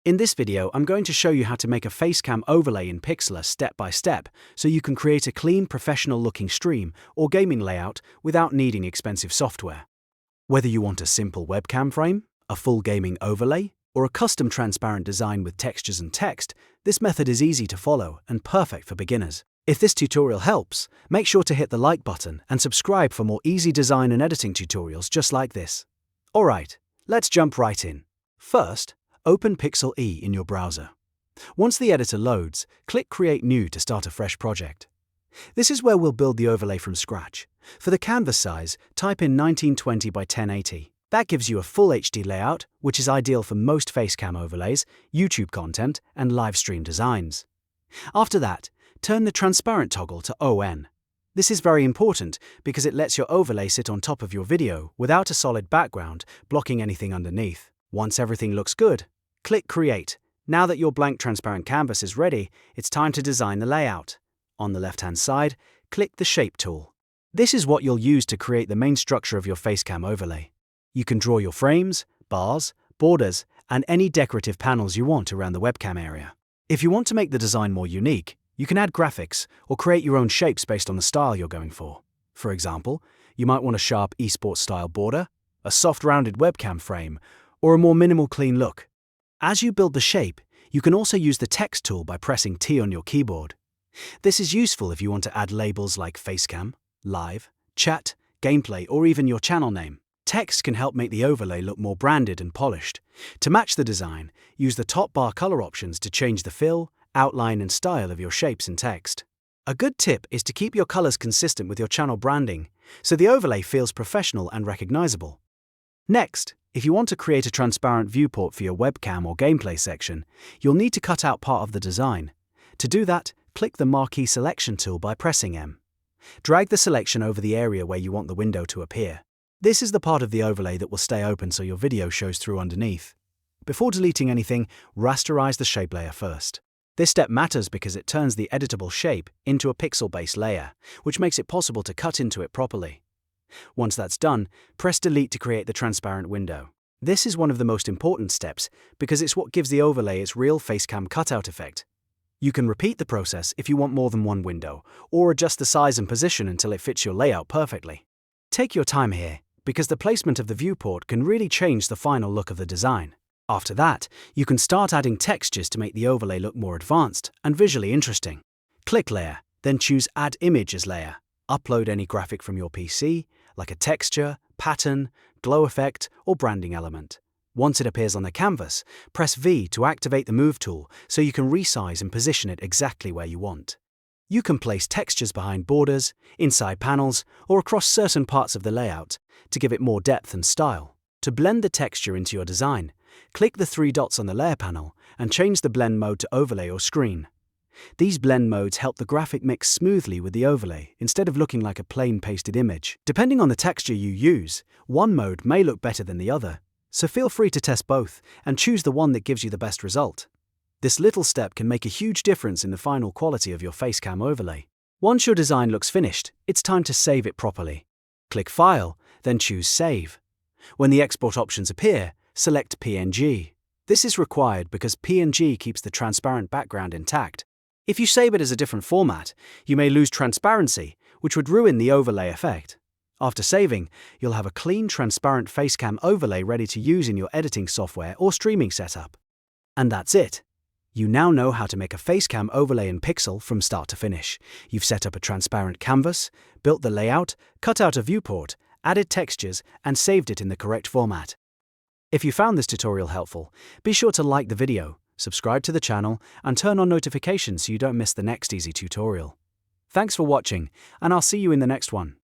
In this video, I'm going to show you how to make a Facecam overlay in Pixlr step by step so you can create a clean, professional-looking stream or gaming layout without needing expensive software. Whether you want a simple webcam frame, a full gaming overlay, or a custom transparent design with textures and text, this method is easy to follow and perfect for beginners. If this tutorial helps, make sure to hit the like button and subscribe for more easy design and editing tutorials just like this. Alright, let's jump right in. First, open Pixlr in your browser. Once the editor loads, click Create New to start a fresh project. This is where we'll build the overlay from scratch. For the canvas size, type in 1920 by 1080. That gives you a full HD layout, which is ideal for most Facecam overlays, YouTube content, and live stream designs. After that, turn the transparent toggle to ON. This is very important because it lets your overlay sit on top of your video without a solid background blocking anything underneath. Once everything looks good, click Create. Now that your blank transparent canvas is ready, it's time to design the layout. On the left-hand side, click the Shape tool. This is what you'll use to create the main structure of your Facecam overlay. You can draw your frames, bars, borders, and any decorative panels you want around the webcam area. If you want to make the design more unique, you can add graphics or create your own shapes based on the style you're going for. For example, you might want a sharp esports style border, a soft rounded webcam frame, or a more minimal clean look. As you build the shape, you can also use the Text tool by pressing T on your keyboard. This is useful if you want to add labels like Facecam, Live, Chat, Gameplay, or even your channel name. Text can help make the overlay look more branded and polished. To match the design, use the top bar color options to change the fill, outline, and style of your shapes and text. A good tip is to keep your colors consistent with your channel branding, so the overlay feels professional and recognizable. Next, if you want to create a transparent viewport for your webcam or gameplay section, you'll need to cut out part of the design. To do that, click the Marquee selection tool by pressing M. Drag the selection over the area where you want the window to appear. This is the part of the overlay that will stay open so your video shows through underneath. Before deleting anything, rasterize the shape layer first. This step matters because it turns the editable shape into a pixel-based layer, which makes it possible to cut into it properly. Once that's done, press Delete to create the transparent window. This is one of the most important steps because it's what gives the overlay its real Facecam cutout effect. You can repeat the process if you want more than one window, or adjust the size and position until it fits your layout perfectly. Take your time here, because the placement of the viewport can really change the final look of the design. After that, you can start adding textures to make the overlay look more advanced and visually interesting. Click Layer, then choose Add Image as Layer. Upload any graphic from your PC, like a texture, pattern, glow effect, or branding element. Once it appears on the canvas, press V to activate the Move tool so you can resize and position it exactly where you want. You can place textures behind borders, inside panels, or across certain parts of the layout to give it more depth and style. To blend the texture into your design, click the three dots on the layer panel and change the blend mode to overlay or screen. These blend modes help the graphic mix smoothly with the overlay instead of looking like a plain pasted image. Depending on the texture you use, one mode may look better than the other, so feel free to test both and choose the one that gives you the best result. This little step can make a huge difference in the final quality of your Facecam overlay. Once your design looks finished, it's time to save it properly. Click File, then choose Save. When the export options appear, select PNG. This is required because PNG keeps the transparent background intact. If you save it as a different format, you may lose transparency, which would ruin the overlay effect. After saving, you'll have a clean, transparent Facecam overlay ready to use in your editing software or streaming setup. And that's it. You now know how to make a Facecam overlay in Pixlr from start to finish. You've set up a transparent canvas, built the layout, cut out a viewport, added textures, and saved it in the correct format. If you found this tutorial helpful, be sure to like the video, subscribe to the channel, and turn on notifications so you don't miss the next easy tutorial. Thanks for watching, and I'll see you in the next one.